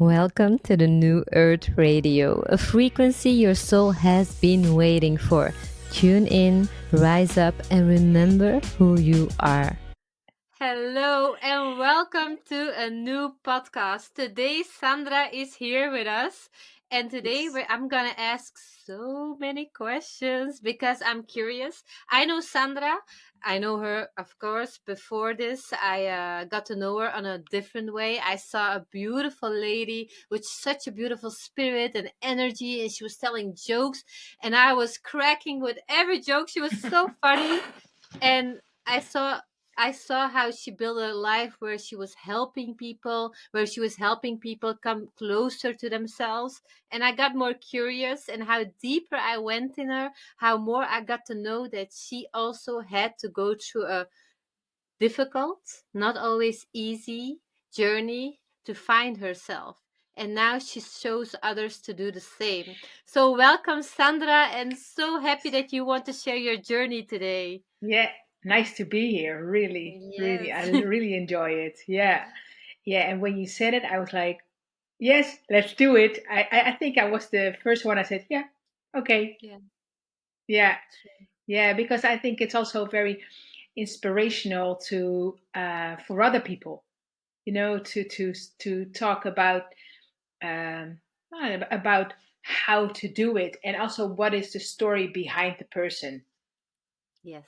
Welcome to the New Earth Radio, a frequency your soul has been waiting for. Tune in, rise up, and remember who you are. Hello and welcome to a new podcast. Today, Sandra is here with us, and today Yes. I'm gonna ask so many questions because I'm curious. I know Sandra, I know her, of course. Before this, I got to know her on a different way. I saw a beautiful lady with such a beautiful spirit and energy, and she was telling jokes, and I was cracking with every joke. She was so funny, and I saw how she built a life where she was helping people, where she was helping people come closer to themselves. And I got more curious, and how deeper I went in her, how more I got to know that she also had to go through a difficult, not always easy journey to find herself. And now she shows others to do the same. So, welcome, Sandra, and so happy that you want to share your journey today. Yeah, nice to be here. Really, really, I Yes. really enjoy it. Yeah, yeah. And when you said it, I was like, yes, let's do it. I think I was the first one. I said, yeah, okay, Yeah, yeah, true. yeah, because I think it's also very inspirational to for other people, to talk um, about how to do it, and also what is the story behind the person. Yes.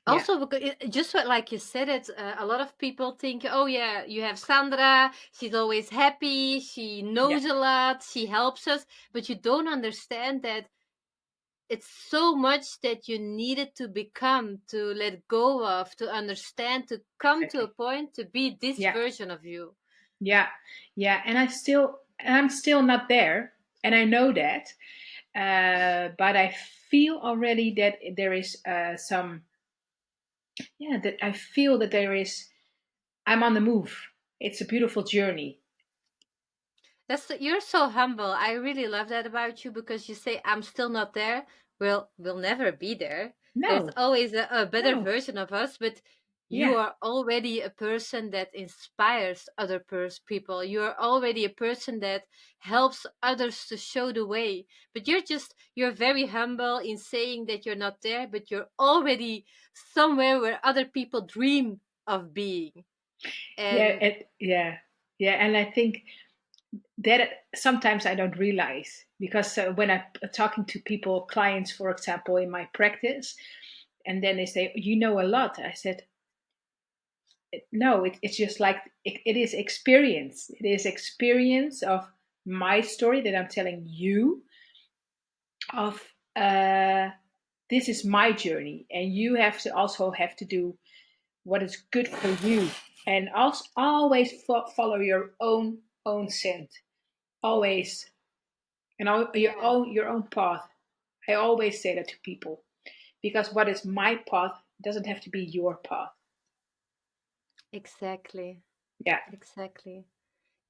Yeah, Also, because just like you said it, a lot of people think, oh yeah, you have Sandra. She's always happy. She yeah, knows a lot. She helps us, but you don't understand that it's so much that you needed to become, to let go of, to understand, to come to a exactly. point to be this Yeah. version of you. Yeah, yeah, I'm still not there, and I know that. But I feel already that there is that I feel that there is. I'm on the move. It's a beautiful journey. You're so humble. I really love that about you because you say I'm still not there. We'll never be there. There's No, always a better no, version of us, but you yeah, are already a person that inspires other people. You are already a person that helps others to show the way. But you're very humble in saying that you're not there, but you're already somewhere where other people dream of being. yeah, And yeah, and I think that sometimes I don't realize because when I'm talking to people, clients, for example, in my practice, and then they say, "You know a lot." I said, no, it's just like it is experience. It is experience of my story that I'm telling you of this is my journey, and you have to also have to do what is good for you, and also always follow your own scent, always, and yeah, your own path. I always say that to people because what is my path doesn't have to be your path. exactly. Yeah. Exactly.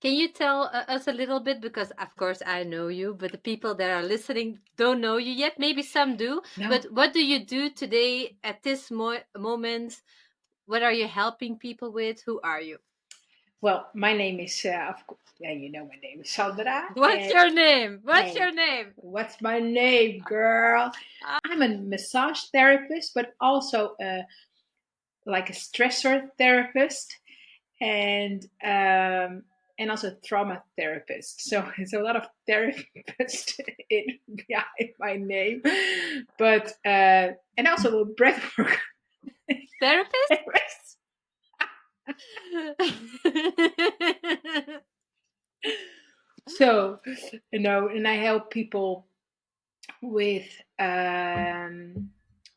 Can you tell us a little bit? Because, of course, I know you, but the people that are listening don't know you yet. Maybe some do. No. But what do you do today at this moment? What are you helping people with? Who are you? Well, my name is, of course, yeah, you know my name is Sandra. What's your name? What's And your name? what's my name, girl? I'm a massage therapist, but also like a stressor therapist and also trauma therapist. So it's a lot of therapist in behind my name, but and also a breathwork Therapist? therapist. So and I help people with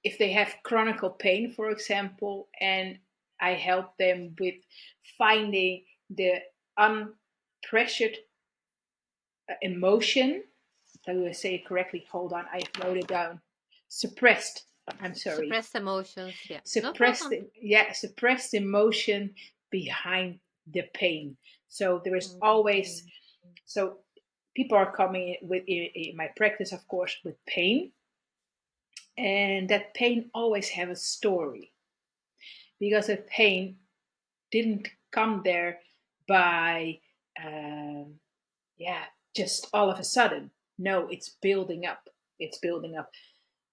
if they have chronic pain, for example, and I help them with finding the unpressured emotion. Do I say it correctly? Hold on, I've noted down. Suppressed. I'm sorry. Suppressed emotions. Yeah, no Suppressed. problem. Yeah, suppressed emotion behind the pain. So there is always Mhm. so people are coming with in my practice, of course, with pain, and that pain always have a story because the pain didn't come there by yeah, just all of a sudden. No, it's building up. It's building up.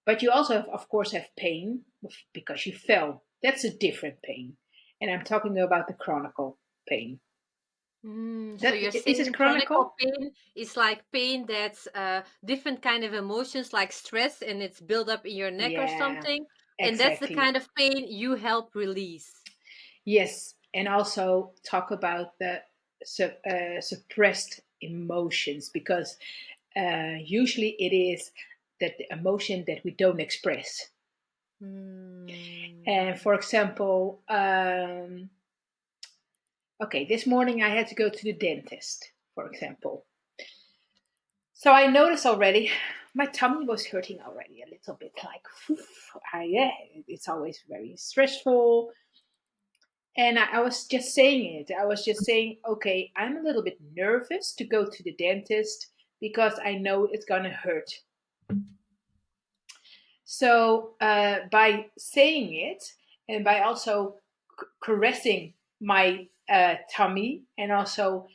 But you also, of course, have pain because you fell. That's a different pain. And I'm talking about the chronicle pain. So That you're is it saying chronic chronicle? pain is like pain that's different kind of emotions like stress and it's built up in your neck or Yeah, something, and that's the exactly. kind of pain you help release. Yes, and also talk about the suppressed emotions because usually it is that the emotion that we don't express. Hmm. And for example, okay, this morning I had to go to the dentist, for example. So I noticed already my tummy was hurting already a little bit. Like, yeah, it's always very stressful. And I was just saying it. I was just saying, okay, I'm a little bit nervous to go to the dentist because I know it's going to hurt. So by saying it and by also caressing my tummy, and also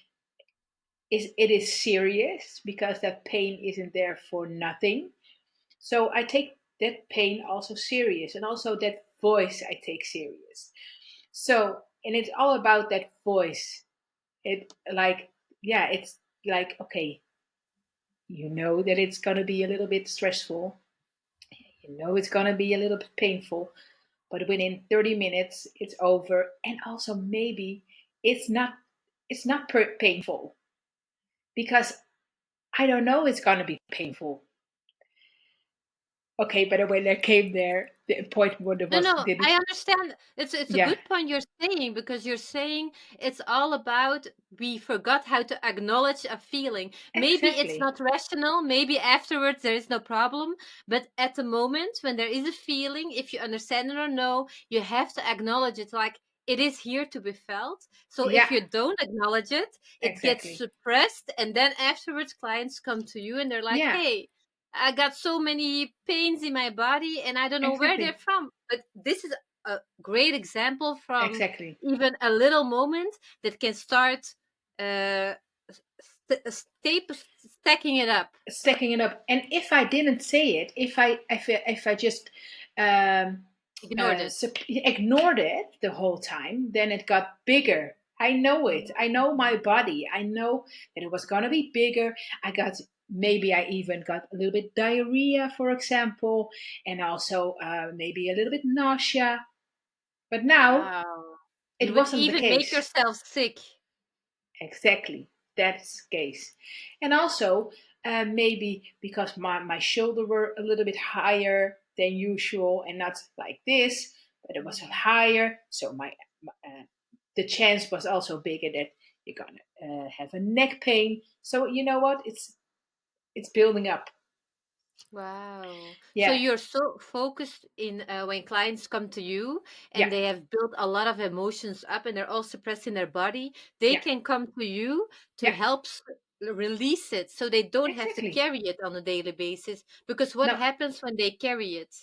it is serious because that pain isn't there for nothing. So I take that pain also serious, and also that voice I take serious. So, and it's all about that voice. It like, yeah, it's like, okay, you know that it's going to be a little bit stressful. You know it's going to be a little bit painful, but within 30 minutes it's over. And also maybe it's not painful because I don't know it's going to be painful. Okay, but when I came there, the appointment No, was no, didn't. I understand. It's a Yeah, good point you're saying because you're saying it's all about we forgot how to acknowledge a feeling. Maybe it's exactly, not rational, maybe afterwards there is no problem, but at the moment when there is a feeling, if you understand it or no, you have to acknowledge it like it is here to be felt. So yeah, if you don't acknowledge it, it gets exactly, suppressed and then afterwards clients come to you and they're like, yeah, "Hey, I got so many pains in my body and I don't know where they're exactly, from." But this is a great example from exactly. even a little moment that can start uh, stacking it up. Stacking it up. And if I didn't say it, if I just um, Ignored it. ignored it the whole time, then it got bigger. I know it. I know my body. I know that it was gonna be bigger. I got maybe I even got a little bit diarrhea, for example, and also maybe a little bit nausea. But now Wow. it You would wasn't the even make case. yourself sick. Exactly, that's the case. And also, maybe because my shoulder were a little bit higher than usual and not like this, but it was higher. So the chance was also bigger that you're gonna have a neck pain. So you know what? It's building up. Wow. So Yeah, you're so focused in when clients come to you yeah, and they have built a lot of emotions up and they're all suppressed in their body, they yeah, can come to you to yeah. help release it so they don't have to Exactly. carry it on a daily basis. Because what No, happens when they carry it?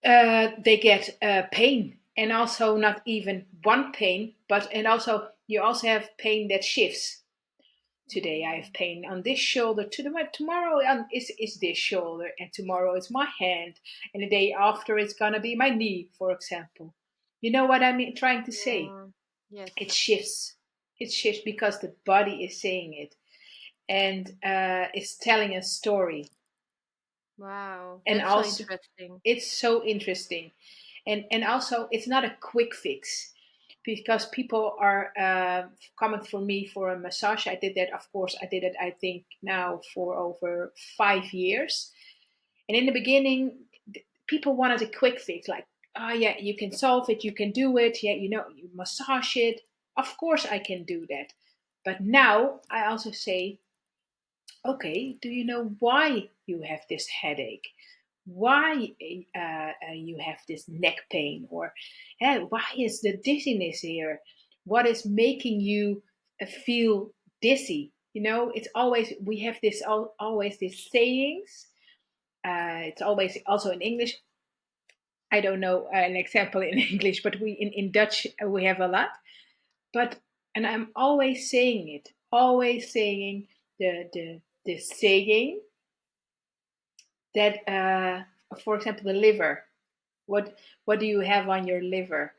they get pain, and also not even one pain, but and also you also have pain that shifts. Today I have pain on this shoulder. Tomorrow is this shoulder, and tomorrow it's my hand, and the day after it's gonna be my knee, for example. You know what I mean? Trying to say Yeah. Yes. it shifts. It shifts because the body is saying it, and it's telling a story, Wow. and That's so also interesting. it's so interesting, and also it's not a quick fix because people are coming for me for a massage. I did that, of course. I did it, I think, now for over 5 years. And in the beginning, people wanted a quick fix, like, oh yeah, you can solve it, you can do it, yeah, you massage it. Of course I can do that. But now I also say, okay, do you know why you have this headache? Why you have this neck pain? Or why is the dizziness here? What is making you feel dizzy? It's always, we have this always these sayings. It's always also in English. I don't know an example in English, but in Dutch we have a lot. But and I'm always saying it, always saying the saying that, for example, the liver. What do you have on your liver?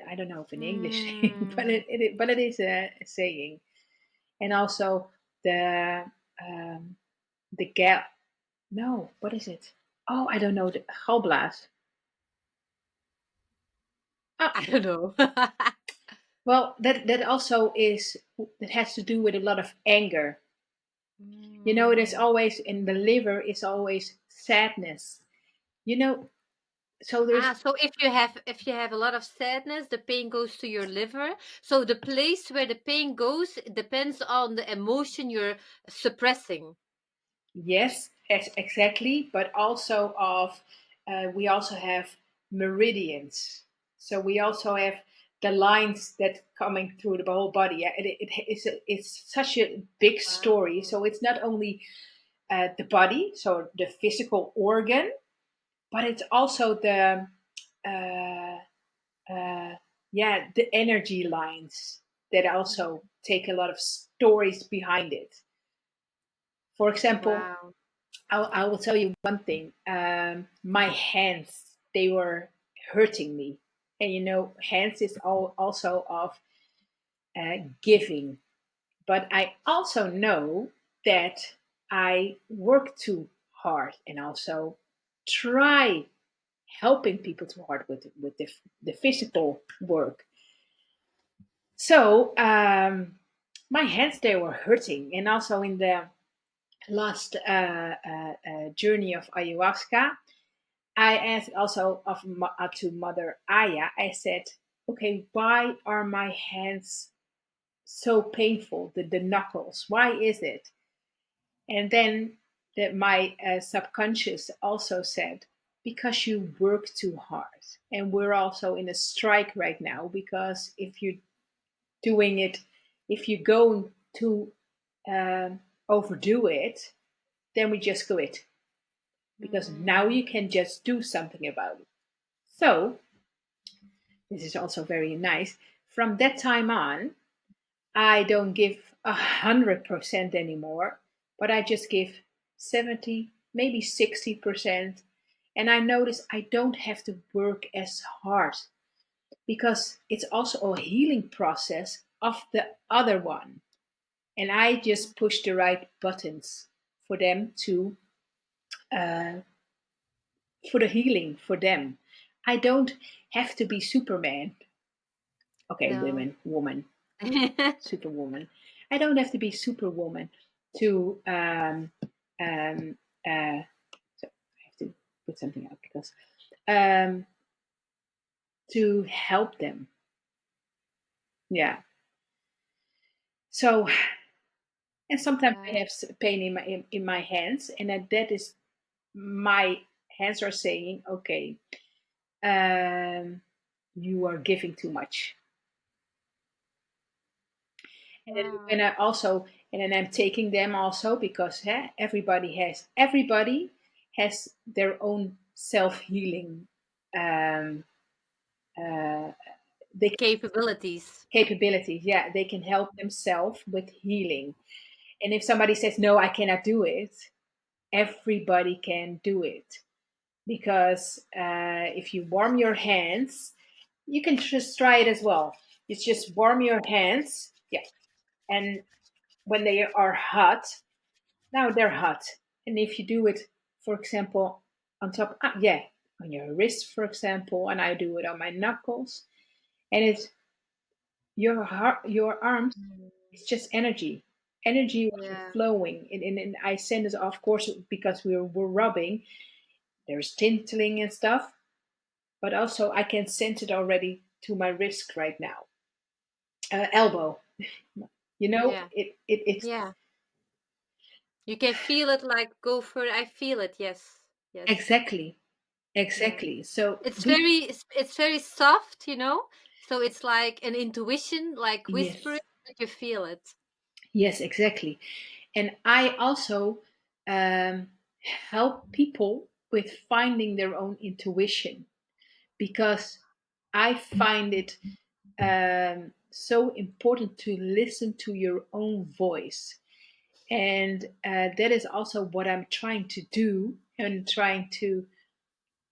I don't know if in English, but Mm. but it is a saying. And also the um, the gal. No, what is it? Oh, I don't know. The galblaas. Ah, I don't know. well, that also is that has to do with a lot of anger. It is Mm. always in the liver is always sadness. You know, so there's So if you have a lot of sadness, the pain goes to your liver. So the place where the pain goes depends on the emotion you're suppressing. yes, exactly, but also of we also have meridians. So we also have the lines that coming through the whole body. Yeah, it's such a big story. Wow. So it's not only the body, so the physical organ, but it's also the uh, uh, yeah, the energy lines that also take a lot of stories behind it. For example, Wow. I will tell you one thing. My hands, they were hurting me. And hands is also of giving. But I also know that I work too hard and also try helping people too hard with the physical work. So my hands, they were hurting. And also in the last journey of ayahuasca, I asked also to Mother Aya. I said, "Okay, why are my hands so painful? The knuckles. Why is it?" And then my subconscious also said, "Because you work too hard, and we're also in a strike right now. Because if you're doing it, if you're going to overdo it, then we just quit. Because now Mm. you can just do something about it." So this is also very nice. From that time on, I don't give 100% anymore, but I just give 70, maybe 60%. And I notice I don't have to work as hard because it's also a healing process of the other one. And I just push the right buttons for them to, uh, for the healing for them. I don't have to be Superman. Okay, No. woman, superwoman. I don't have to be superwoman to um so I have to put something out because um to help them. Yeah. So and sometimes I Wow. have pain in my hands, and that is my hands are saying, okay, um, you are giving too much. And then when Wow. I also and then I'm taking them also because everybody has their own self healing um, uh, they Capabilities. capabilities. Yeah, they can help themselves with healing. And if somebody says no, I cannot do it, everybody can do it because if you warm your hands, you can just try it as well. You just warm your hands, yeah, and when they are hot, now they're hot. And if you do it, for example, on top, yeah, on your wrist, for example, and I do it on my knuckles, and it's your heart, your arms. Mm. It's just energy, energy Yeah. flowing. And I send it, of course, because we're rubbing. There's tinkling and stuff, but also I can send it already to my wrist right now, elbow. Yeah. It's Yeah. You can feel it like go further. I feel it. Yes. Yes. exactly, Yeah. exactly. So It's we, it's very soft, So it's like an intuition, like whispering, yes, but you feel it. yes, exactly. And I also um, help people with finding their own intuition because I find it so important to listen to your own voice. And that is also what I'm trying to do, and trying to,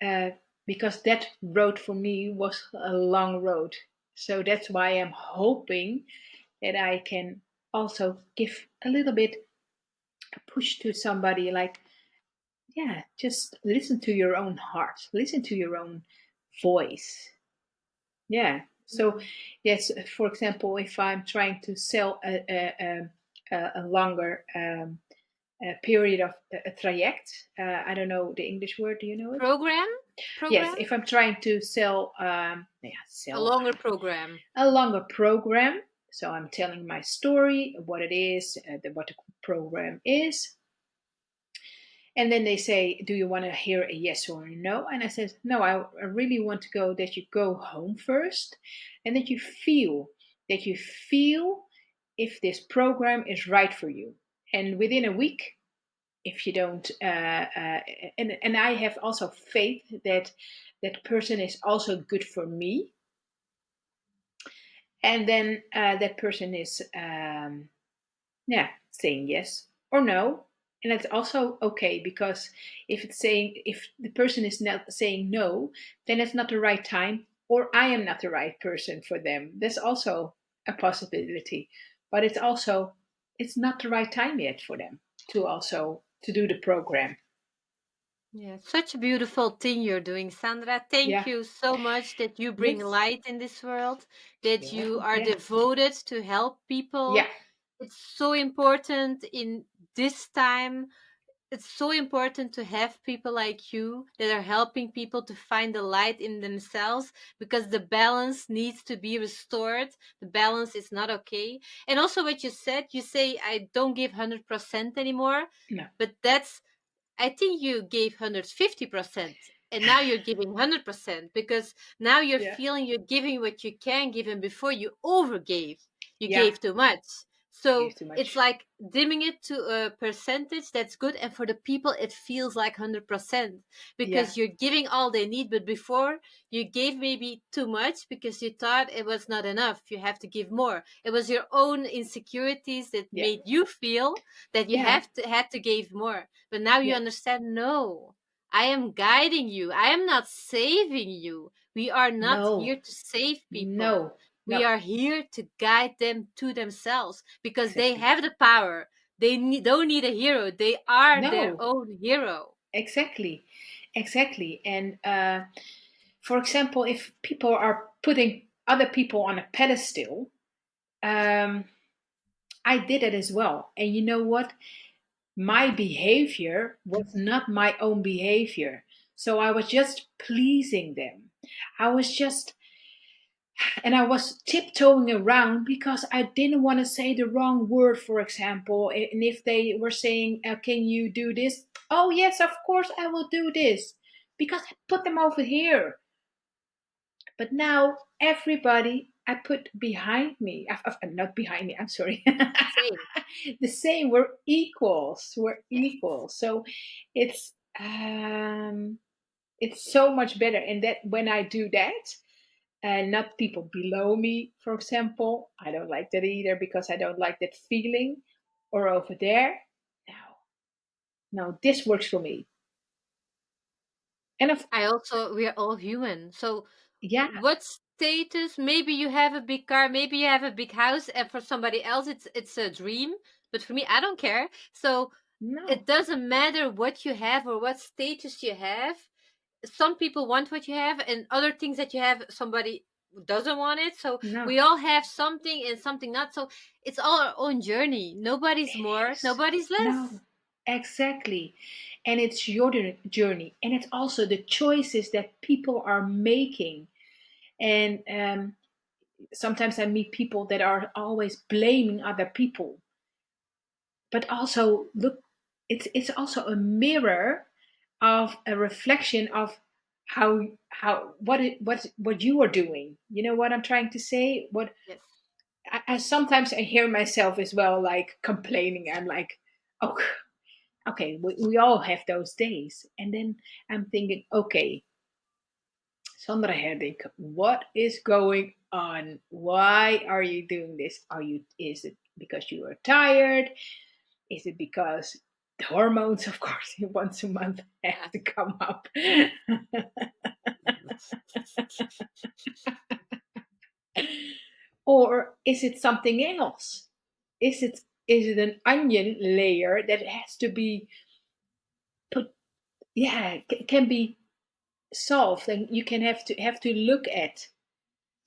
uh, because that road for me was a long road. So that's why I'm hoping that I can also give a little bit a push to somebody, like, yeah, just listen to your own heart, listen to your own voice. Yeah. So, yes, for example, if I'm trying to sell a longer period of a traject, I don't know the English word. Do you know it? Program? Yes. Program? If I'm trying to sell, yeah, A sell longer program. a longer program. So I'm telling my story, what it is, what the program is, and then they say, "Do you want to hear a yes or a no?" And I said, "No, I really want to go that you go home first, and that you feel if this program is right for you. And within a week, if you don't, and I have also faith that that person is also good for me, and then that person is." Yeah, saying yes or no. And that's also okay, because if the person is not saying no, then it's not the right time, or I am not the right person for them. That's also a possibility. But it's not the right time yet for them to also to do the program. Yeah, such a beautiful thing you're doing, Sandra. Thank Yeah. you so much that you bring Yes. light in this world, that You're you welcome. are Yeah. devoted to help Yeah. people. It's so important in this time. It's so important to have people like you that are helping people to find the light in themselves, because the balance needs to be restored. The balance is not okay. And also, what you said, you say, I don't give 100% anymore, No. but that's, I think you gave 150%, and now you're giving 100%, because now you're Yeah. feeling you're giving what you can give, and before you overgave. You Yeah. gave too much. I gave So too it's much. like dimming it to a percentage that's good, and for the people it feels like 100%, Yeah. because you're giving all they need, but before you gave maybe too much because you thought it was not enough. You have to give more. It was your own insecurities that Yeah. made you feel that you Yeah. have to had to give more, but now you Yeah. understand, no, I am guiding you. I am not saving you. We are not No. here to save people. No. We No. are here to guide them to themselves, because they Exactly. have the power. Don't need a hero. They are their No. own hero. Exactly, exactly. And for example, if people are putting other people on a pedestal, um, I did it as well. And you know what? My behavior was not my own behavior. So I was just pleasing them. I was just, and I was tiptoeing around because I didn't want to say the wrong word, for example. And if they were saying, "Can you do this?" "Oh, yes, of course I will do this," because I put them over here. But now everybody I put behind me, not behind me, I'm sorry. Same. The same, we're equals. We're equals. So it's, it's so much better. And that when I do that, and not people below me, for example. I don't like that either, because I don't like that feeling. Or over there. No, this works for me. And of I also, we are all human. So yeah, what status, maybe you have a big car, maybe you have a big house, and for somebody else it's a dream, but for me I don't care. So no, it doesn't matter what you have or what status you have. Some people want what you have, and other things that you have, somebody doesn't want it. So no. we all have something and something not. So it's all our own journey. Nobody's It more, is. nobody's No, less. exactly. And it's your journey. And it's also the choices that people are making. And sometimes I meet people that are always blaming other people. But also, look, it's also a mirror of a reflection of how what you are doing. You know what I'm trying to say? What Yes. I sometimes I hear myself as well, like complaining. I'm like, oh, okay, we all have those days. And then I'm thinking, okay, Sandra Herdink, what is going on? Why are you doing this? Is it because you are tired? Is it because the hormones, of course, once a month have to come up? Or is it something else? Is it an onion layer that has to be put, yeah, can be solved, and you can have to look at.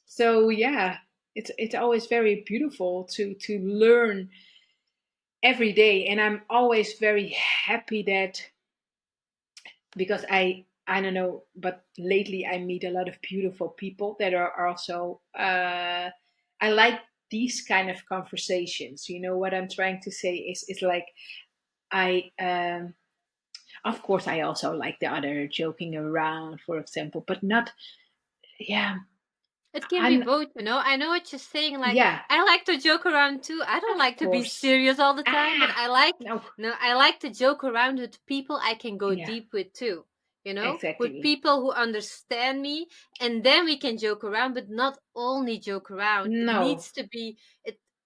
So yeah, it's always very beautiful to learn every day, and I'm always very happy that, because I don't know, but lately I meet a lot of beautiful people that are also I like these kind of conversations. You know what I'm trying to say is like, I of course I also like the other joking around, for example, but not, yeah, It can be I'm, both, you know. I know what you're saying. Like, yeah, I like to joke around too. I don't of like to be course. serious all the time, but Ah, I like, no, no, I like to joke around with people I can go yeah, deep with too. You know, with exactly. people who understand me, and then we can joke around, but not only joke around. It No, needs to be.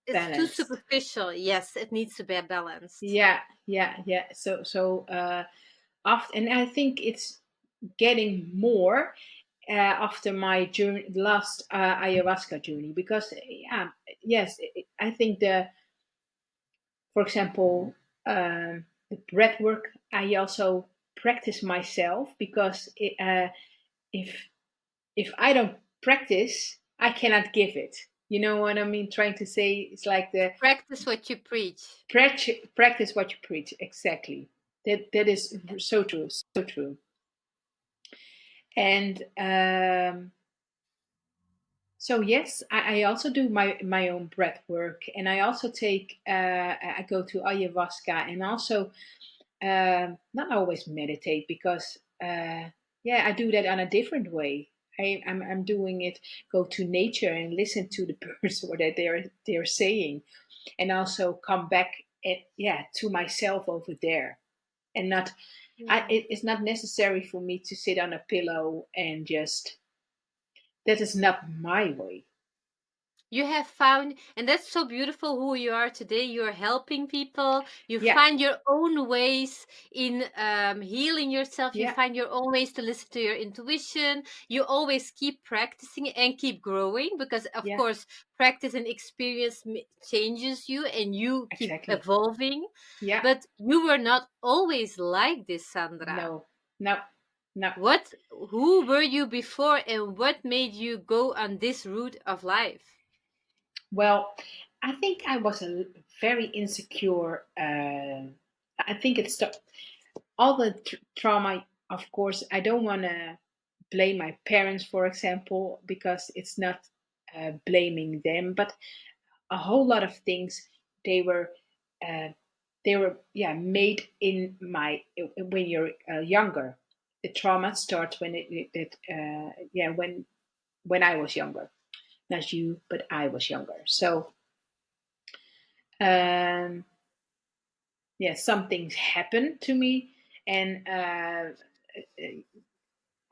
It's too balanced. superficial. Yes, it needs to be balanced. Yeah, yeah, yeah. So often, and I think it's getting more after my journey, last ayahuasca journey, because yeah, yes, I think for example, the breath work I also practice myself, because if I don't practice, I cannot give it. You know what I mean? Trying to say, it's like the Practice what you preach. practice what you preach. Exactly. That is so true, so true. And so yes, I also do my own breath work, and I also take I go to ayahuasca, and also not always meditate, because yeah, I do that on a different way. I'm doing it, go to nature and listen to the birds, what they're saying, and also come back yeah, to myself over there, and not, Yeah. it's not necessary for me to sit on a pillow and just, that is not my way. You have found, and that's so beautiful who you are today. You're helping people. You Yeah, find your own ways in healing yourself. You yeah, find your own ways to listen to your intuition. You always keep practicing and keep growing, because, of yeah, course, practice and experience changes you and you keep exactly. evolving. Yeah, But you were not always like this, Sandra. no, no, no. Who were you before, and what made you go on this route of life? Well, I think I was a very insecure. I think it's all the trauma. Of course, I don't want to blame my parents, for example, because it's not blaming them, but a whole lot of things, they were uh, yeah, made in my, when you're younger. The trauma starts when yeah, when I was younger, not you, but I was younger. So um, yeah, some things happened to me, and I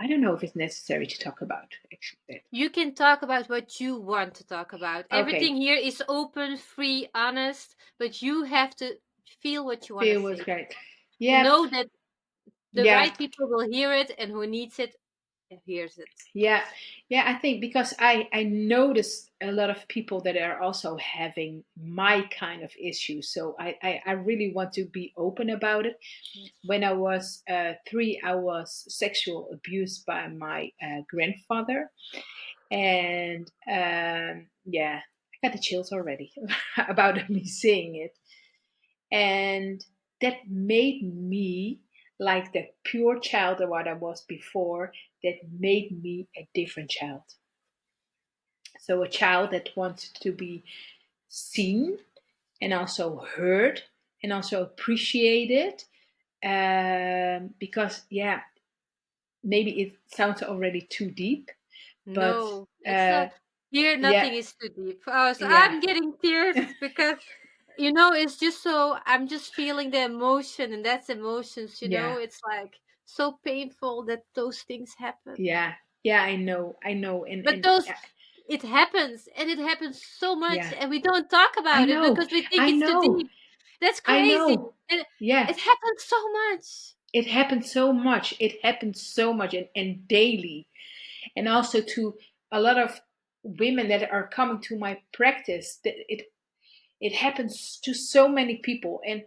don't know if it's necessary to talk about actually. You can talk about what you want to talk about. Okay, Everything here is open, free, honest, but you have to feel what you want to feel was say. great. To Yeah, know that the yeah, right people will hear it, and who needs it hears it. yeah, yeah. I think because I notice a lot of people that are also having my kind of issues, so I really want to be open about it. When I was 3, I was sexual abused by my grandfather, and yeah, I got the chills already about me saying it, and that made me like the pure child of what I was before. That made me a different child. So a child that wanted to be seen, and also heard, and also appreciated. Because yeah, maybe it sounds already too deep, but No, it's here. yeah, Nothing is too deep. Oh, so yeah, I'm getting tears because it's just so I'm just feeling the emotion, and that's emotions. yeah, It's like so painful that those things happen. yeah, yeah. I know, But and those it happens, and it happens so much, yeah, and we don't talk I about it know, because we think I it's too know. deep. That's I crazy. know. And Yeah, it happens so much. it happens so much. It happens so much, and daily. And also to a lot of women that are coming to my practice, that it happens to so many people. And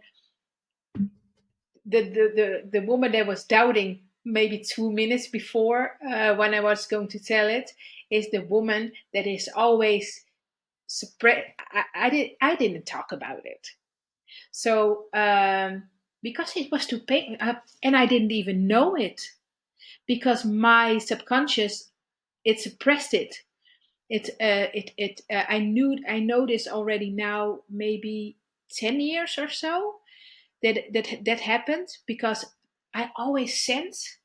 the woman that was doubting maybe 2 minutes before, when I was going to tell it, is the woman that is always suppress. I didn't talk about it. So because it was too pain, and I didn't even know it, because my subconscious, it suppressed it. I know this already now, maybe 10 years or so, that happened, because I always sensed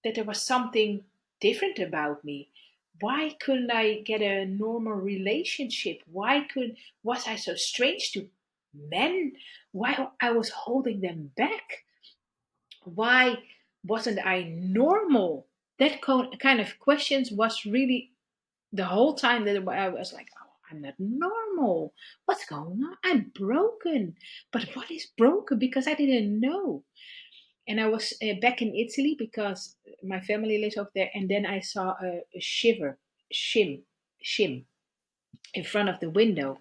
that there was something different about me. Why couldn't I get a normal relationship? Why could Was I so strange to men? Why I was holding them back? Why wasn't I normal? That kind of questions was really the whole time that I was like, oh, I'm not normal. What's going on? I'm broken. But what is broken? Because I didn't know. And I was back in Italy because my family lives over there. And then I saw a shim in front of the window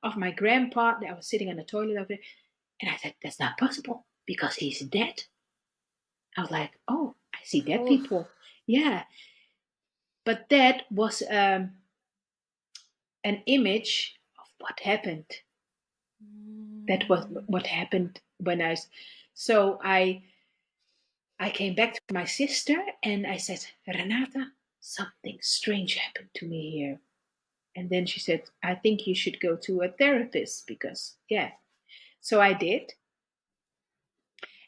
of my grandpa. I was sitting on the toilet over there. And I said, that's not possible because he's dead. I was like, oh, I see dead Oof. people. Yeah. But that was an image of what happened. That was Mm. what happened when I came back to my sister and I said, Renata, something strange happened to me here. And then she said, I think you should go to a therapist because, yeah. So I did.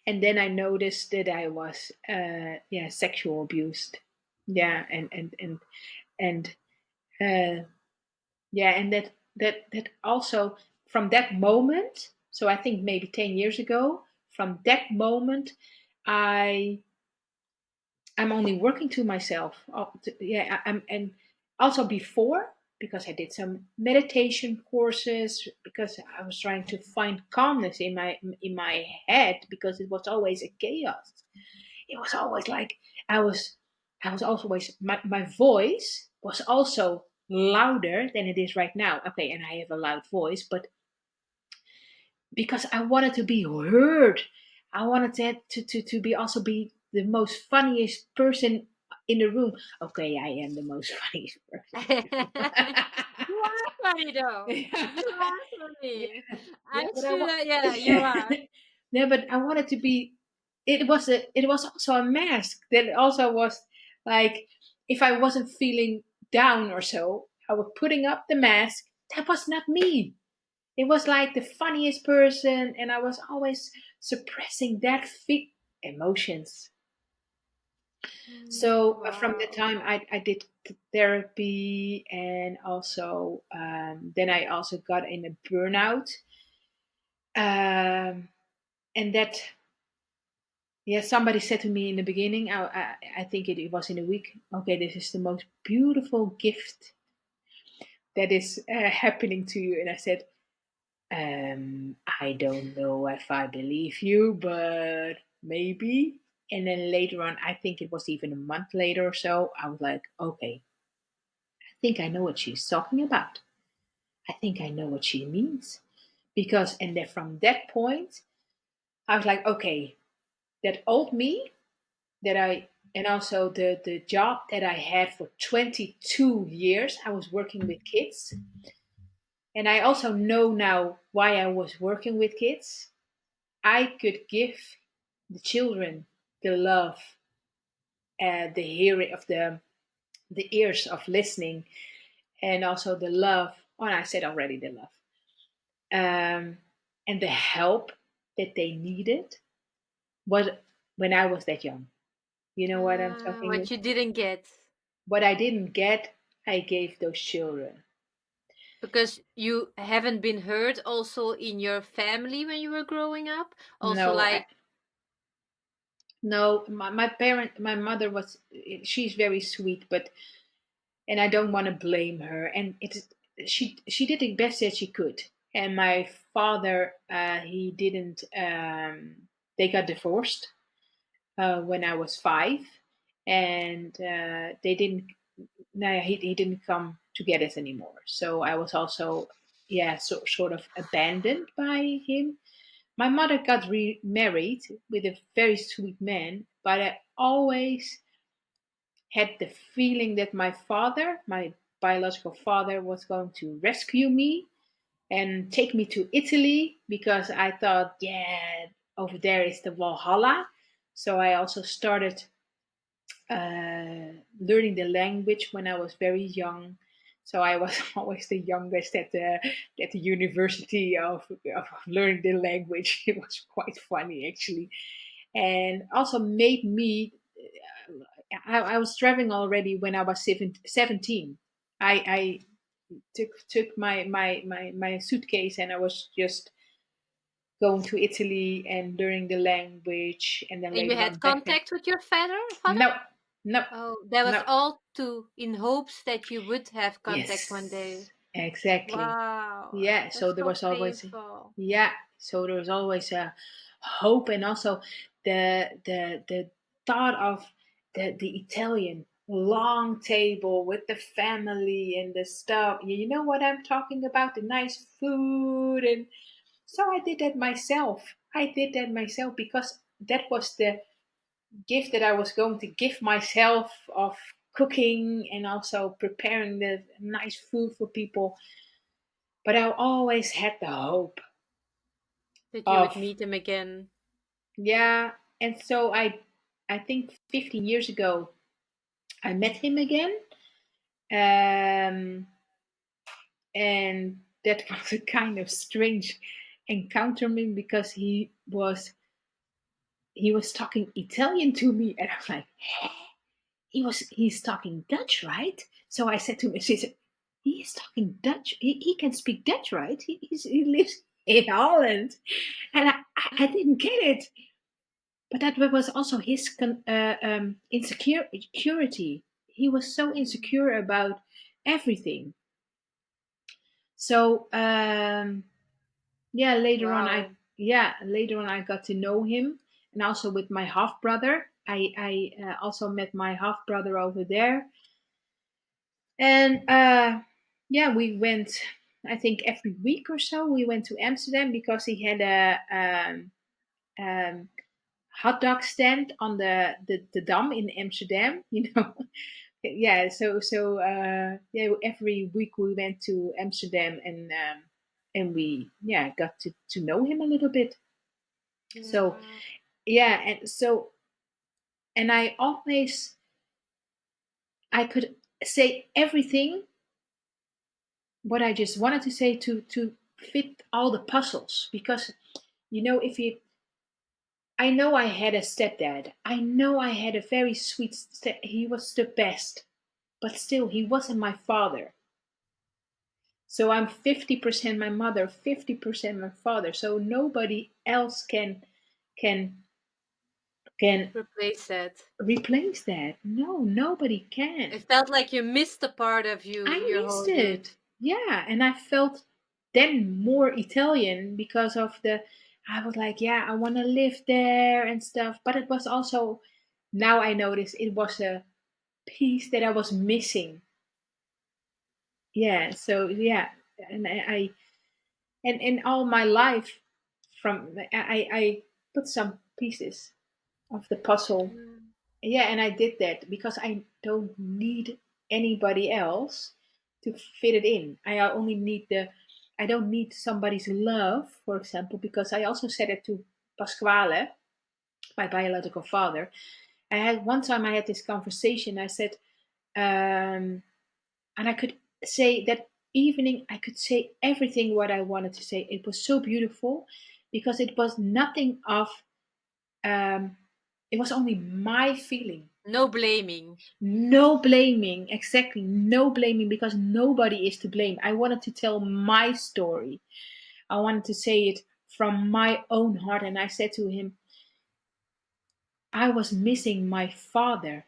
And then I noticed that I was, yeah, sexual abused. Yeah. And, uh, yeah. And that also from that moment, so I think maybe 10 years ago, from that moment, I I'm only working to myself. Yeah, and also before, because I did some meditation courses, because I was trying to find calmness in my head, because it was always a chaos. It was always like I was I was always my voice was also louder than it is right now. Okay, and I have a loud voice, but because I wanted to be heard. I wanted to be also be the most funniest person in the room. Okay, I am the most funniest person. You are funny though. yeah, You are funny. yeah, I'm but I sure want. that yeah, you are. Yeah, but I wanted to be. It was also a mask that also was like, if I wasn't feeling down or so, I was putting up the mask. That was not me. It was like the funniest person, and I was always suppressing that emotions. So from the Wow. time I did therapy, and also then I also got in a burnout, and that, yeah, somebody said to me in the beginning, I think it was in a week. Okay, this is the most beautiful gift that is happening to you, and I said, I don't know if I believe you, but maybe. And then later on, I think it was even a month later or so, I was like, okay, I think I know what she's talking about. I think I know what she means. Because, and then from that point, I was like, okay, that old me that and also the job that I had for 22 years, I was working with kids. And I also know now why I was working with kids. I could give the children the love, the hearing of the ears of listening, and also the love. Oh, I said already the love, and the help that they needed was when I was that young. You know what I'm talking What about? you didn't get What I didn't get, I gave those children. because you haven't been heard also in your family when you were growing up. Also, No, like no. My mother was. She's very sweet, but and I don't want to blame her. And she did the best that she could. And my father, he didn't. They got divorced when I was 5, and they didn't. No, he didn't come together anymore. So I was also, yeah, sort of abandoned by him. My mother got remarried with a very sweet man, but I always had the feeling that my father, my biological father, was going to rescue me and take me to Italy because I thought, yeah, over there is the Valhalla. So I also started learning the language when I was very young. So I was always the youngest at the university of learning the language. It was quite funny actually, and also made me. I was traveling already when I was 17. I took my suitcase and I was just going to Italy and learning the language, and then And you later had on back then. contact with your father? No, no, Oh, that was no. all to in hopes that you would have contact one day. Yes, exactly. Wow, Yeah, so that's there so was always, painful. yeah, so there was always a hope, and also the thought of the Italian long table with the family and the stuff. You know what I'm talking about? The nice food, and so I did that myself. I did that myself because that was the gift that I was going to give myself of cooking and also preparing the nice food for people. But I always had the hope That you would of, meet him again. yeah. And so I think 15 years ago, I met him again. Um, and that was a kind of strange encounter because he was talking Italian to me, and I was like, he's talking Dutch, right? So I said to him, she said, he is talking Dutch. He can speak Dutch, right? He lives in Holland, and I didn't get it. But that was also his insecurity. He was so insecure about everything. So yeah, Wow. later on I got to know him, and also with my half brother. I also met my half brother over there. And yeah, we went, I think every week or so, we went to Amsterdam because he had a um, hot dog stand on the Dam in Amsterdam, you know. Yeah, so yeah, every week we went to Amsterdam, and we, yeah, got to know him a little bit. So Yeah. yeah, and so, and I could say everything what I just wanted to say to fit all the puzzles, because if you I know I had a stepdad. I know I had a very sweet he was the best, but still he wasn't my father. So I'm 50% my mother, 50% my father. So nobody else can can Replace that. replace that. No, nobody can. It felt like you missed a part of you I your missed whole it. youth. Yeah, and I felt then more Italian because of I was like, yeah, I want to live there and stuff. But it was also, now I notice it was a piece that I was missing. Yeah, so yeah, and and in all my life, I put some pieces of the puzzle. Mm. Yeah, and I did that because I don't need anybody else to fit it in. I don't need somebody's love, for example, because I also said it to Pasquale, my biological father. I had one time I had this conversation. I said, and I could say that evening, I could say everything what I wanted to say. It was so beautiful because it was nothing of, um, it was only my feeling. No blaming. No blaming, exactly. No blaming because nobody is to blame. I wanted to tell my story. I wanted to say it from my own heart. And I said to him, I was missing my father.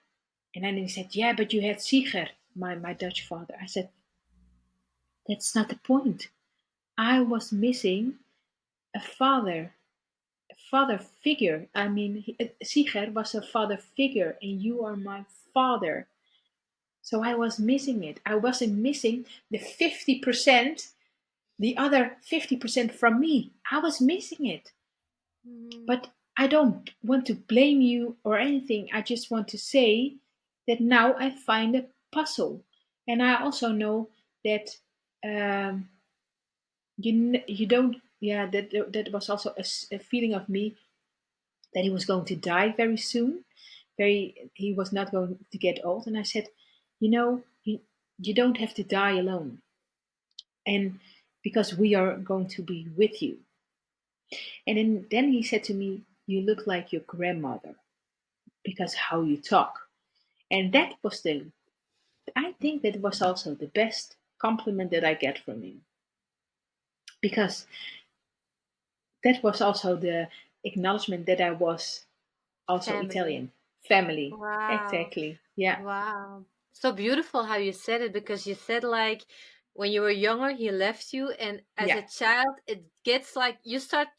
And then he said, yeah, but you had Siger, my Dutch father. I said, that's not the point. I was missing. a father figure. I mean, Siger was a father figure, and you are my father. So I was missing it. I wasn't missing the 50%, the other 50% from me. I was missing it. Mm. But I don't want to blame you or anything. I just want to say that now I find a puzzle. And I also know that um, you don't, yeah, that was also a feeling of me that he was going to die very soon. He was not going to get old. And I said, you don't have to die alone. And because we are going to be with you. And then he said to me, you look like your grandmother because how you talk. And that was I think that was also the best compliment that I get from him because that was also the acknowledgement that I was also Family. Italian. Family. Wow. Exactly. Yeah. Wow. So beautiful how you said it, because you said like when you were younger he left you, and as Yeah. a child it gets like you start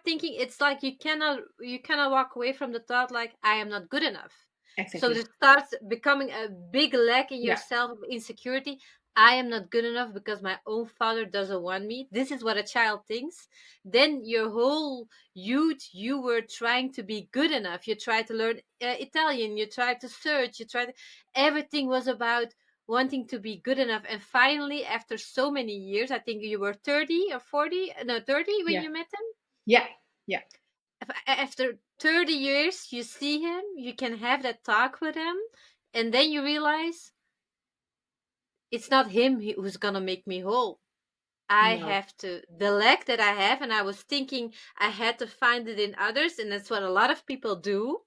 thinking it's like you cannot walk away from the thought like I am not good enough. So Exactly. it starts becoming a big lack in Yeah. yourself of insecurity. I am not good enough because my own father doesn't want me. This is what a child thinks. Then your whole youth you were trying to be good enough. You tried to learn Italian, you tried to search, everything was about wanting to be good enough. And finally, after so many years, I think you were 30 or 40, no, 30 when Yeah. you met him. Yeah. Yeah. After 30 years you see him, you can have that talk with him, and then you realize it's not him who's gonna make me whole. I No. have to, the lack that I have, and I was thinking I had to find it in others, and that's what a lot of people do.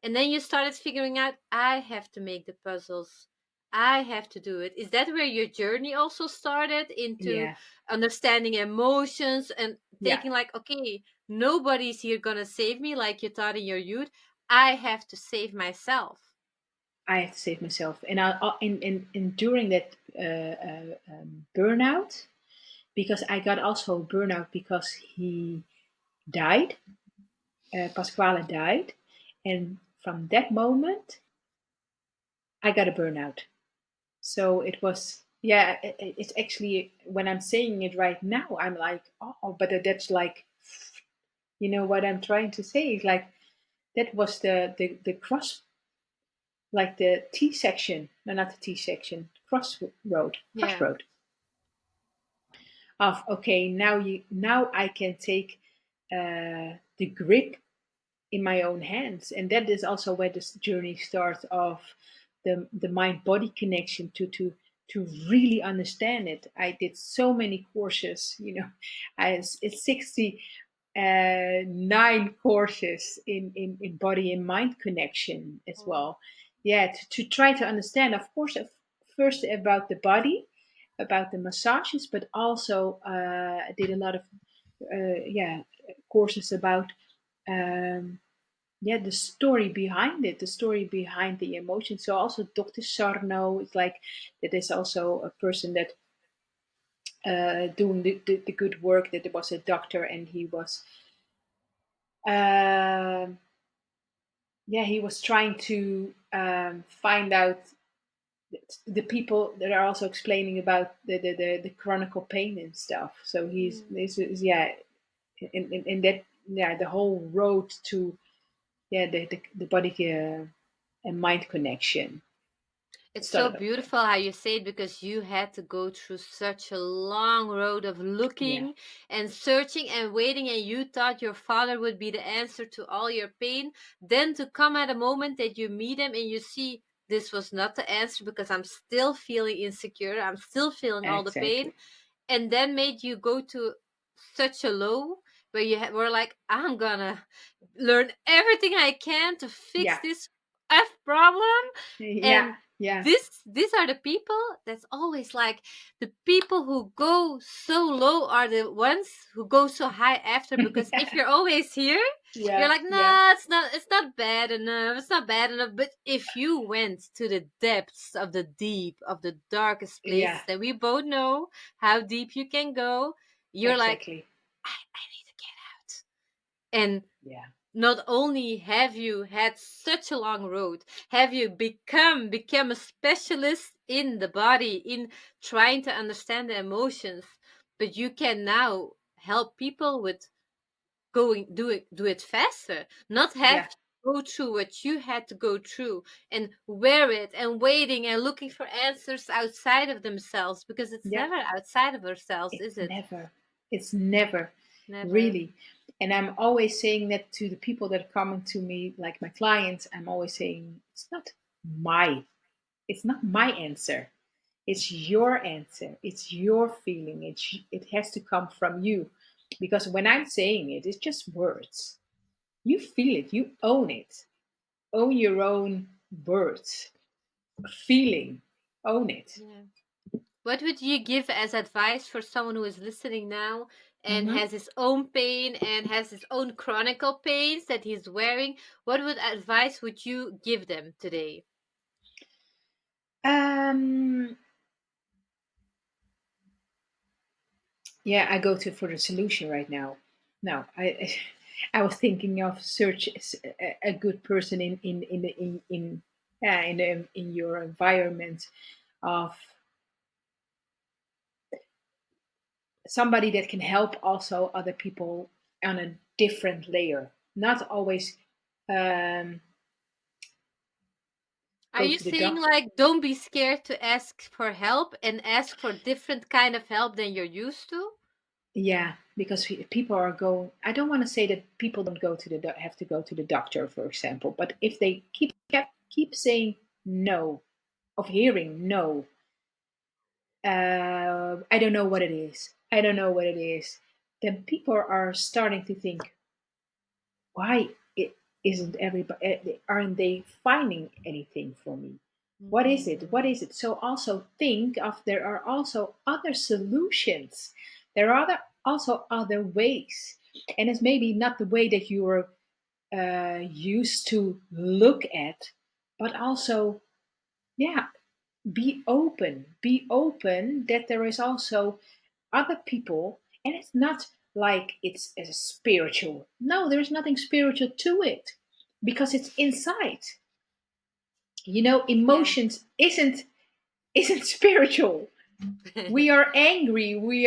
And then you started figuring out, I have to make the puzzles. I have to do it. Is that where your journey also started into Yeah. understanding emotions and Yeah. taking like, okay, nobody's here gonna save me like you thought in your youth. I have to save myself. I have to save myself. And in during that burnout, because I got also burnout because he died. Pasquale died, and from that moment, I got a burnout. So it was, yeah, it's actually when I'm saying it right now, I'm like, oh, but that's like, what I'm trying to say is like that was the cross, like the T section, no, not the T section, Yeah. crossroad of okay, now I can take the grip in my own hands, and that is also where this journey starts of the mind body connection to really understand it. I did so many courses, it's 69 courses in body and mind connection as Oh. well. Yeah, to try to understand, of course, first about the body, about the massages, but also I did a lot of yeah, courses about um, yeah, the story behind it, the story behind the emotion. So also Dr. Sarno is like that is also a person that doing the good work. That there was a doctor and he was um yeah, he was trying to find out the people that are also explaining about the chronic pain and stuff. So Mm. yeah, in that, yeah, the whole road to, yeah, the body and mind connection It's so started. beautiful how you say it, because you had to go through such a long road of Yeah, looking and searching and waiting, and you thought your father would be the answer to all your pain. Then to come at a moment that you meet him and you see this was not the answer, because I'm still feeling insecure, I'm still feeling all the pain, exactly. and then made you go to such a low where you were like, I'm gonna learn everything I can to fix Yeah, this F problem. yeah, And yeah, these are the people that's always like, the people who go so low are the ones who go so high after, because if you're always here, you're yeah, like, yeah, nah, it's not bad enough, it's not bad enough. But if you went to the depths of the deep, of the darkest yeah, places that we both know how deep you can go, you're like, exactly. I need to And Yeah. not only have you had such a long road, have you become a specialist in the body, in trying to understand the emotions, but you can now help people with do it faster, not have Yeah. to go through what you had to go through and wear it and waiting and looking for answers outside of themselves, because it's Yeah. never outside of ourselves, It's is it? never. It's never Never. really. And I'm always saying that to the people that are coming to me, like my clients. I'm always saying my, it's not my answer. It's your answer. It's your feeling. It has to come from you, because when I'm saying it, it's just words. You feel it. You own it. Own your own words, feeling. Own it. Yeah. What would you give as advice for someone who is listening now and Hmm. has his own pain and has his own chronic pains that he's wearing? What would advice would you give them today? Um, yeah, I go to for the solution right now. No, I was thinking of search a good person in your environment, of somebody that can help also other people on a different layer. Not always um, Are go you to the saying doctor. like don't be scared to ask for help and ask for different kind of help than you're used to? Yeah, because people are going. I don't want to say that people don't go to the have to go to the doctor, for example. But if they keep saying no, of hearing no, I don't know what it is. I don't know what it is. Then people are starting to think, why it isn't everybody? Aren't they finding anything for me? What is it? What Mm. is it? So also think of, there are also other solutions. There are also other ways, and it's maybe not the way that you were used to look at, but also, yeah, be open that there is also other people, and it's not like it's as a spiritual. No, there is nothing spiritual to it, because it's inside. Yeah. Emotions isn't spiritual. We are angry, we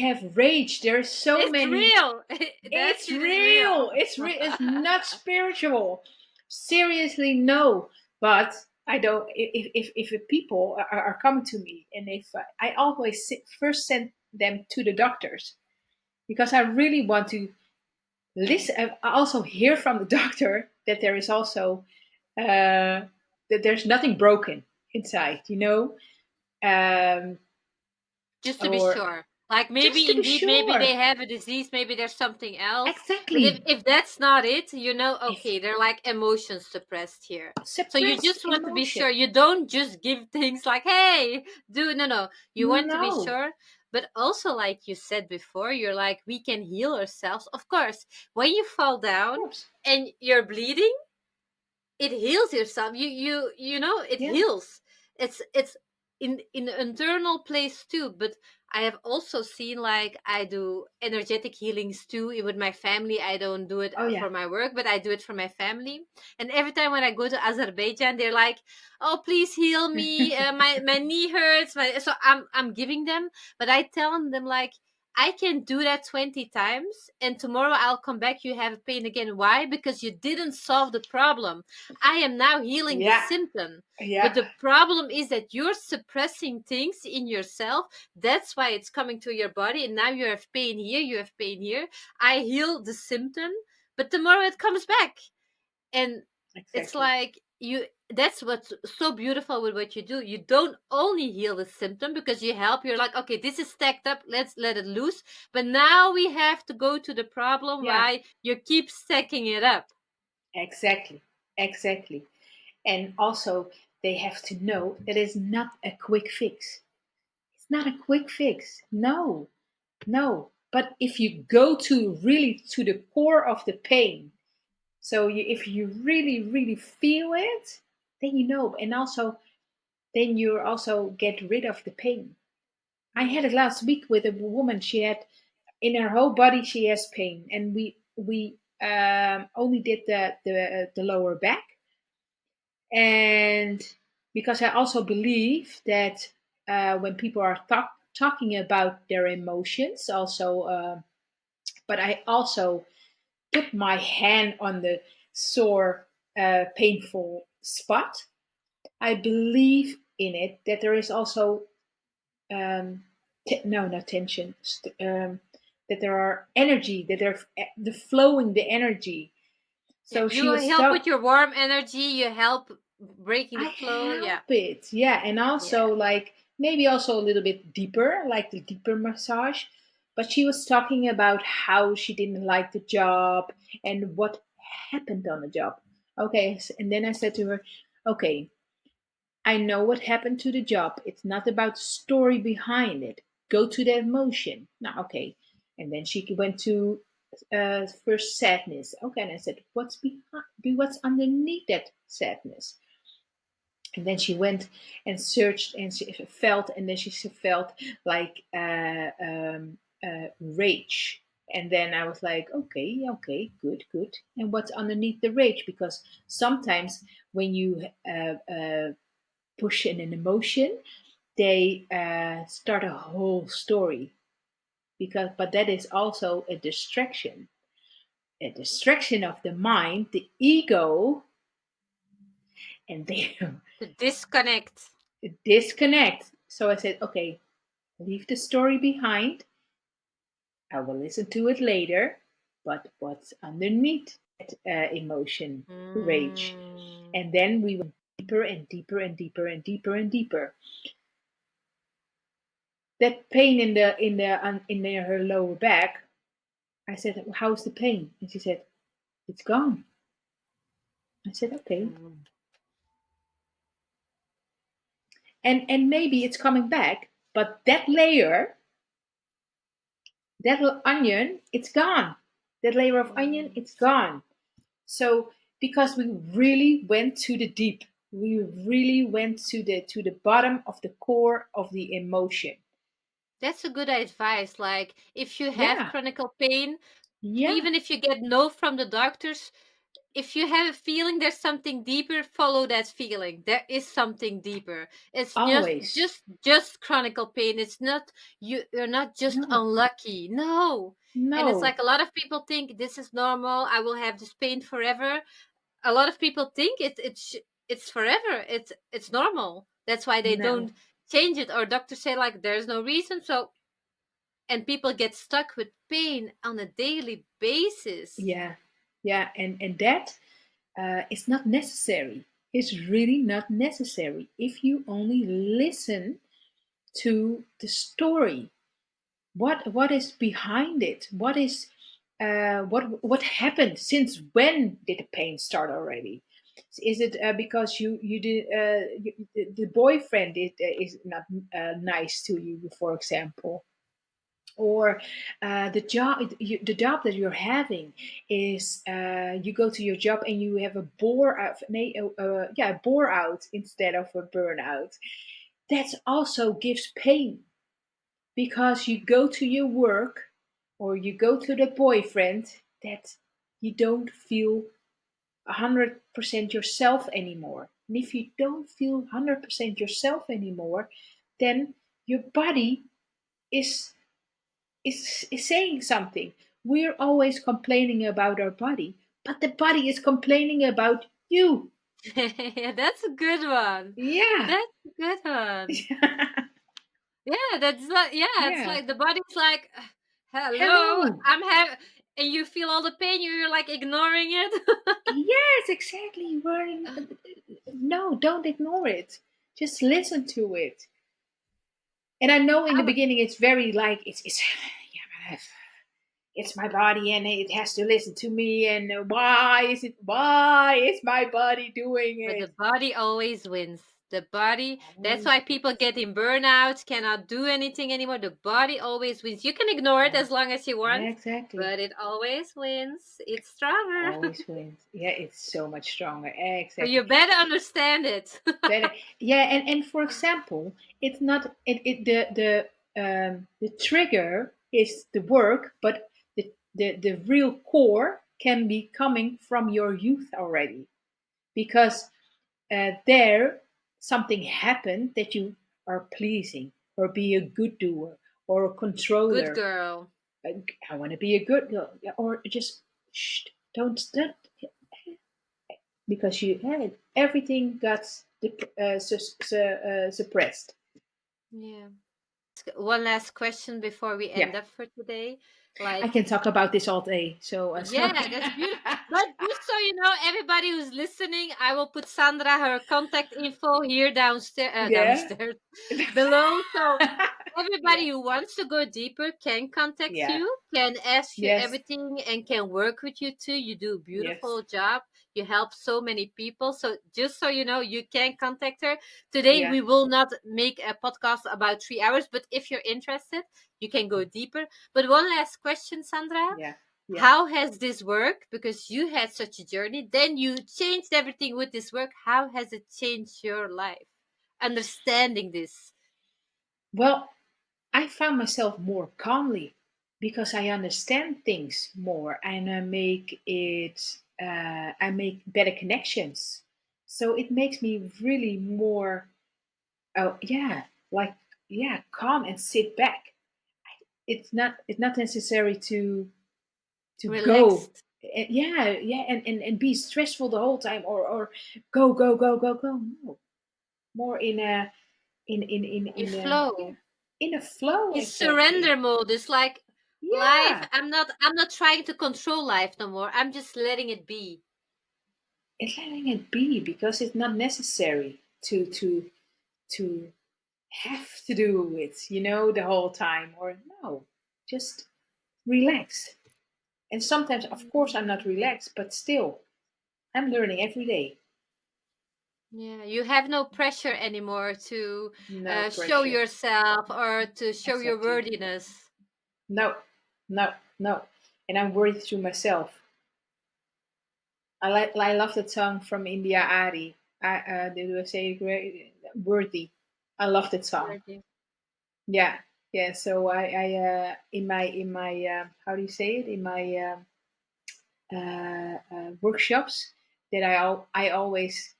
have rage. There's so It's many. real. That It's shit is real. real. It's not spiritual. Seriously, no. But I don't. If the people are coming to me, and if I always first send them to the doctors, because I really want to listen. I also hear from the doctor that there is also that there's nothing broken inside. Um, Just to be or sure. Like just maybe to be indeed, maybe they sure. have a disease, maybe there's something else. But if, Exactly. if that's not it, you know, If okay, they're like emotions suppressed here. So you suppressed just want to be emotion. sure. You don't just give things like, hey, do no no. You want to be No. sure. But also, like you said before, you're like, we can heal ourselves. Of course, when you fall Of down course. and you're bleeding, it heals yourself. You know it Yeah. heals. It's in the internal place too. But I have also seen, like, I do energetic healings too with my family. I don't do it Oh yeah. for my work, but I do it for my family. And every time when I go to Azerbaijan, they're like, oh, please heal me, my knee hurts, so I'm giving them. But I tell them, like, I can do that 20 times, and tomorrow I'll come back, you have pain again. Why? Because you didn't solve the problem. I am now healing the Yeah. symptom. Yeah. But the problem is that you're suppressing things in yourself. That's why it's coming to your body. And now you have pain here, you have pain here. I heal the symptom, but tomorrow it comes back. And it's Exactly. like that's what's so beautiful with what you do. You don't only heal the symptom because you help. You're like, okay, this is stacked up, let's let it loose. But now we have to go to the problem Yeah. why you keep stacking it up. Exactly. Exactly. And also, they have to know that it's not a quick fix. It's not a quick fix. No. No. But if you go to really to the core of the pain, so if you really, really feel it, then you know. And also, then you also get rid of the pain. I had Yeah. it last week with a woman. She had, in her whole body she has pain, and we only did the lower back, and because I also believe that when people are talking about their emotions, also, but I also put my hand on the sore, painful spot. I believe in it that there is also, no, not tension, that there are energy, that they're the flowing the energy. Yeah, So you she was help with stuck. your warm energy. You help breaking the I flow. Yeah, help it, yeah, and yeah. also like maybe also a little bit deeper, like the deeper massage. But she was talking about how she didn't like the job and what happened on the job. Okay, and then I said to her, "Okay, I know what happened to the job. It's not about the story behind it. Go to the emotion. Now, okay." And then she went to first sadness. Okay, and I said, "What's behind? What's underneath that sadness?" And then she went and searched, and she felt, and then she felt like rage. And then I was like, okay, okay, good, good. And what's underneath the rage? Because sometimes when you push in an emotion, they start a whole story. Because, but that is also a distraction of the mind, the ego, and they To disconnect. disconnect. So I said, okay, leave the story behind. I will listen to it later. But what's underneath that emotion, rage? Mm. And then we went deeper and deeper and deeper and deeper and deeper. That pain in her lower back. I said, "How's the pain?" And she said, "It's gone." I said, "Okay." Mm. And maybe it's coming back, but that layer, that little onion, it's gone. That layer of onion, Mm. it's gone. So because we really went to the deep, we really went to the bottom of the core of the emotion. That's a good advice. Like, if you have Yeah, chronic pain, yeah, even if you get no from the doctors, if you have a feeling there's something deeper, follow that feeling. There is something deeper. It's just always. just just chronic pain. It's not you're not just No, unlucky. No. And it's no, like a lot of people think this is normal. I will have this pain forever. A lot of people think it's forever. It's normal. That's why they no. don't change it, or doctors say like there's no reason. So, and people get stuck with pain on a daily basis. Yeah, yeah, and that is not necessary. It's really not necessary if you only listen to the story. What is behind it? What is what happened? Since when did the pain start already? Is it because you did the boyfriend is not nice to you, for example? Or the job that you're having is you go to your job and you have a bore out, yeah, bore out instead of a burnout. That also gives pain because you go to your work or you go to the boyfriend that you don't feel 100% yourself anymore. And if you don't feel 100% yourself anymore, then your body is is saying something. We're always complaining about our body, but the body is complaining about you. That's a good one. Yeah. That's a good one. Yeah, that's like, yeah, it's Yeah. like the body's like, hello, Hello. I'm having, and you feel all the pain. You're like ignoring it. Yes, exactly. No, don't ignore it. Just listen to it. And I know in the I'm, beginning it's very like it's yeah, but it's my body and it has to listen to me. And why is my body doing but the it? body always wins. The body. That's Always why people get in burnout, cannot do anything anymore. The body always wins. You can ignore it yeah, as long as you want, exactly. but it always wins. It's stronger. Always wins. Yeah, it's so much stronger. So Exactly. you better understand it. Better. Yeah, and for example, it's not the trigger is the work, but the real core. can be coming from your youth already, because there something happened that you are pleasing, or be a good doer, or a Good controller. girl. I want to be a good girl, yeah, or just shh, don't, because you had everything got suppressed. Yeah. One last question before we Yeah, end up for today. I Like, can talk about this all day. So yeah, that's beautiful. But just so you know, everybody who's listening, I will put Sandra her contact info here downstairs, yeah, downstairs below. So yeah, everybody who wants to go deeper can contact yeah, you, can ask you yes, everything, and can work with you too. You do a yes, beautiful job. You help so many people. So just so you know, you can contact her. Today yeah, we will not make a podcast about 3 hours, but if you're interested, you can go deeper. But one last question, Sandra. yeah, yeah. How has this worked? Because you had such a journey, then you changed everything with this work. How has it changed your life? Understanding this. Well, I found myself more calmly because I understand things more, and I make better connections. So it makes me really more, oh yeah, like, yeah, calm and sit back. It's not necessary to go. Relaxed. Yeah, yeah, and be stressful the whole time, or go go go go go. No, more in a You in a, yeah, flow. in a flow, In exactly. surrender mode. It's like life. Yeah, I'm not trying to control life no more. I'm just letting it be. and letting it be, because it's not necessary to have to do it, the whole time, or no, just relax. And sometimes, of course, I'm not relaxed, but still, I'm learning every day. Yeah, you have no pressure anymore to No show pressure. yourself or to show your Exactly. worthiness. No, no, no. And I'm worthy to myself. I love that song from India Ari. Did I say it great? Worthy. I love that song. Worthy. Yeah, yeah. So in my how do you say it, in my workshops, that I always,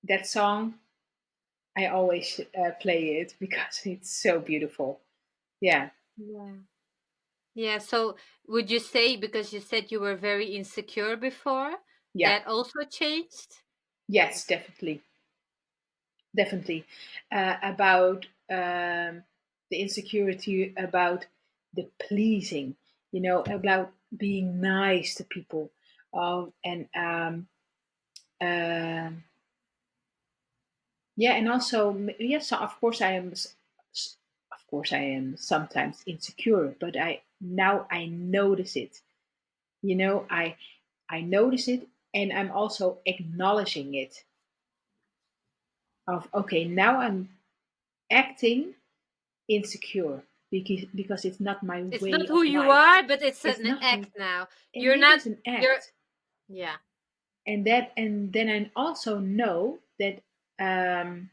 that song, I always play it because it's so beautiful. Yeah, Yeah. Yeah, so would you say, because you said you were very insecure before, yeah. that also changed? Yes, definitely, definitely. About the insecurity, about the pleasing, about being nice to people, and um yeah, and also, yes, so of course I am, of course I am sometimes insecure, but I notice it. I notice it, and I'm also acknowledging it. Of, okay, now I'm acting insecure, because it's not my It's not way who of you life. are, but it's It's an not my, act now. and You're it not, is an you're, act. yeah. And then I also know um,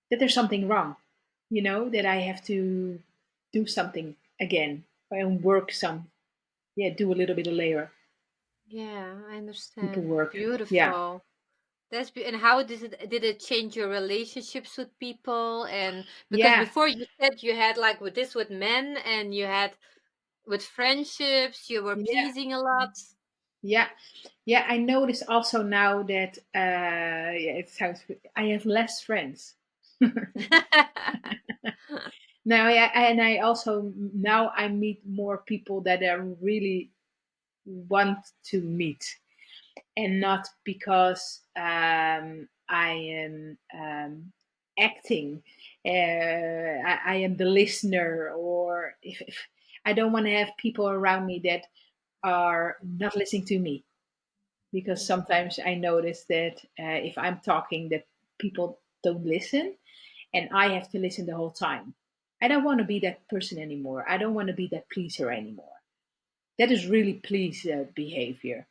that there's something wrong. That I have to do something again, and work some. Yeah, do a little bit of layer Yeah, I people understand. work. Yeah, Beautiful. And how did it change your relationships with people? And because yeah, before you said you had like with this with men, and you had with friendships, you were yeah, pleasing a lot. yeah, yeah. I notice also now that, yeah, it sounds. I have less friends. Now, yeah, and I also, now I meet more people that I really want to meet, and not because I am acting. I am the listener, or if I don't want to have people around me that are not listening to me, because Yeah. sometimes I notice that if I'm talking, that people don't listen, and I have to listen the whole time. I don't want to be that person anymore. I don't want to be that pleaser anymore. That is really please behavior.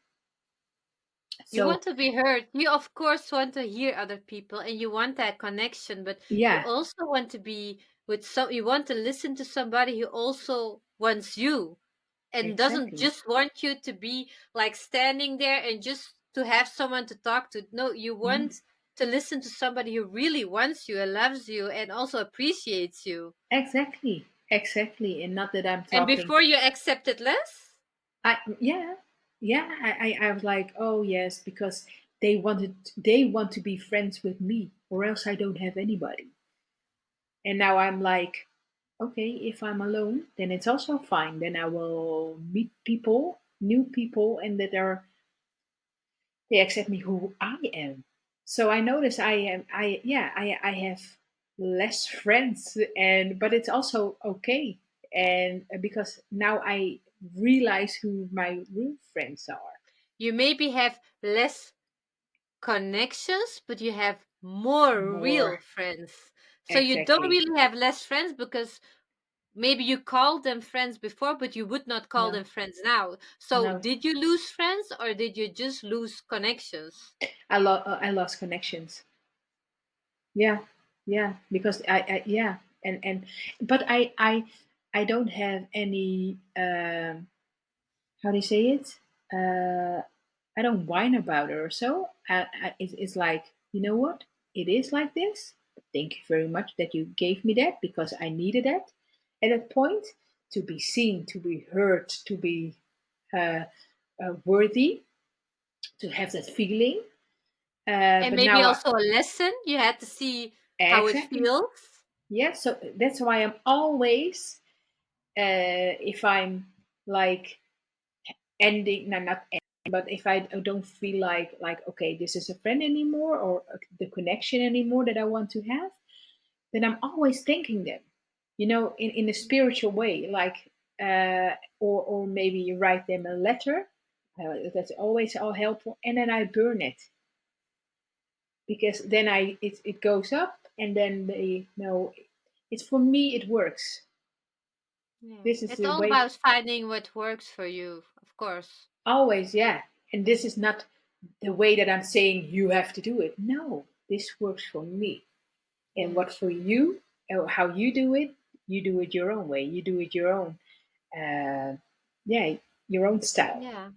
You So want to be heard. You, of course, want to hear other people and you want that connection, but you yeah, also want to be with some, you want to listen to somebody who also wants you. and doesn't Exactly. just want you to be like standing there and just to have someone to talk to. No, you Mm, want to listen to somebody who really wants you and loves you and also appreciates you. exactly. Exactly. And not that I'm And talking. before you accepted less. I yeah. Yeah. I was like, oh yes, because they want to be friends with me, or else I don't have anybody. And now I'm like, okay, if I'm alone, then it's also fine. Then I will meet people, new people, and they accept me who I am. So I notice I have less friends, and but it's also okay, and because now I realize who my real friends are. You maybe have less connections, but you have more real More friends. So you don't exactly. really have less friends because maybe you called them friends before, but you would not call No, them friends now. So no, did you lose friends or did you just lose connections? I lost connections. Yeah, yeah, because I yeah, and but I don't have any how do you say it? Uh, I don't whine about it or so. It's like, you know what? It is like this. Thank you very much that you gave me that because I needed that at that point to be seen, to be heard, to be uh, worthy, to have that feeling. And But maybe now, also a lesson you had to see how it exactly. feels. Yeah, so that's why I'm always, if I'm like ending, no, not ending, but if I don't feel like okay, this is a friend anymore or the connection anymore that I want to have, then I'm always thanking them, in a spiritual way, like or maybe you write them a letter. That's always all helpful, and then I burn it because then it goes up, and then they know it's for me. It works. Yeah. This is It's the all way. about finding what works for you, of course. Always, yeah. And this is not the way that I'm saying you have to do it. No, this works for me. And Yeah. what for you, how you do it your own way. You do it your own, uh, yeah, your own style. Yeah.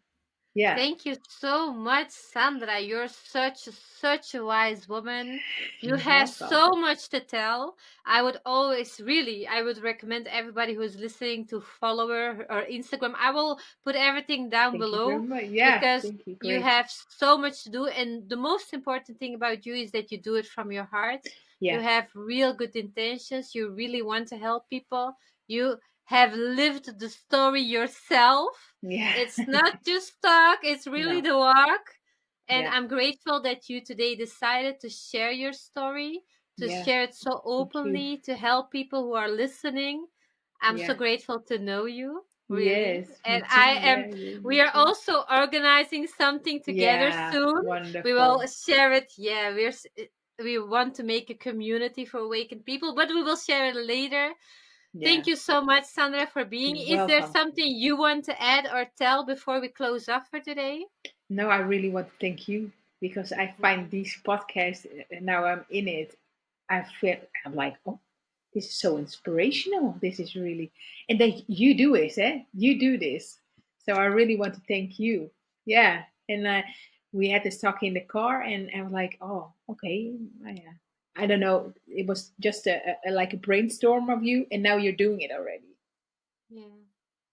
Yeah, Thank you so much, Sandra. You're such a wise woman. You you're have welcome. so much to tell. I would recommend everybody who's listening to follow her or Instagram. I will put everything down Thank you very below much. Yeah, because thank you. you Great. have so much to do. And the most important thing about you is that you do it from your heart. You Yeah, have real good intentions. You really want to help people. You have lived the story yourself. yeah. It's not just talk, it's really No, the walk. And yeah, I'm grateful that you today decided to share your story, to yeah. share it so Thank you. openly, to help people who are listening. I'm so Yeah. grateful to know you, really. Yes, me And too. Yeah, yeah, me we are too. also organizing something together Yeah, soon. We will wonderful. share it. Yeah, we want to make a community for awakened people, but we will share it later. Yeah, Thank you so much, Sandra, for being. you're Is there welcome. something you want to add or tell before we close off for today? No, I really want to thank you because I find Yeah. these podcasts, now I'm in it. I'm like, oh, this is so inspirational. This is really, and then you do it, eh? You do this. So I really want to thank you. Yeah. And we had this talk in the car, and I was like, oh, okay. Yeah. I don't know. It was just like a brainstorm of you, and now you're doing it already. Yeah.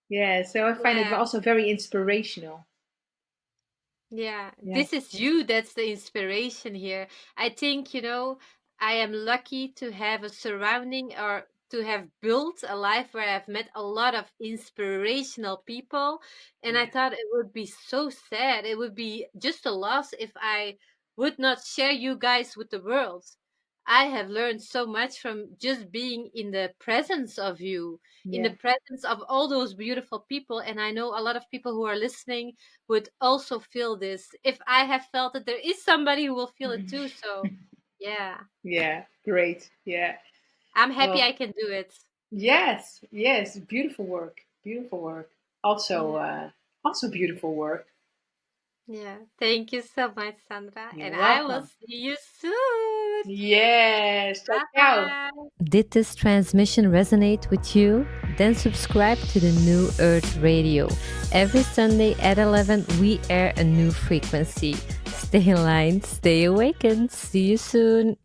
Yeah. So I find it Yeah. also very inspirational. Yeah, Yeah. this is you. That's the inspiration here. I think, I am lucky to have a surrounding or to have built a life where I've met a lot of inspirational people. And I Yeah. thought it would be so sad. It would be just a loss if I would not share you guys with the world. I have learned so much from just being in the presence of you, in the Yeah. presence of all those beautiful people. And I know a lot of people who are listening would also feel this. If I have felt it, there is somebody who will feel it too. So, yeah, Yeah, great. Yeah. I'm happy Well, I can do it. yes, yes, beautiful work. Beautiful work. Also Yeah, also beautiful work. yeah. Thank you so much, Sandra. You're And I will welcome. see you soon. soon. Yes. Ciao, ciao. Bye. Did this transmission resonate with you? Then subscribe to the New Earth Radio. Every Sunday at 11, we air a new frequency. Stay aligned, stay awakened. See you soon.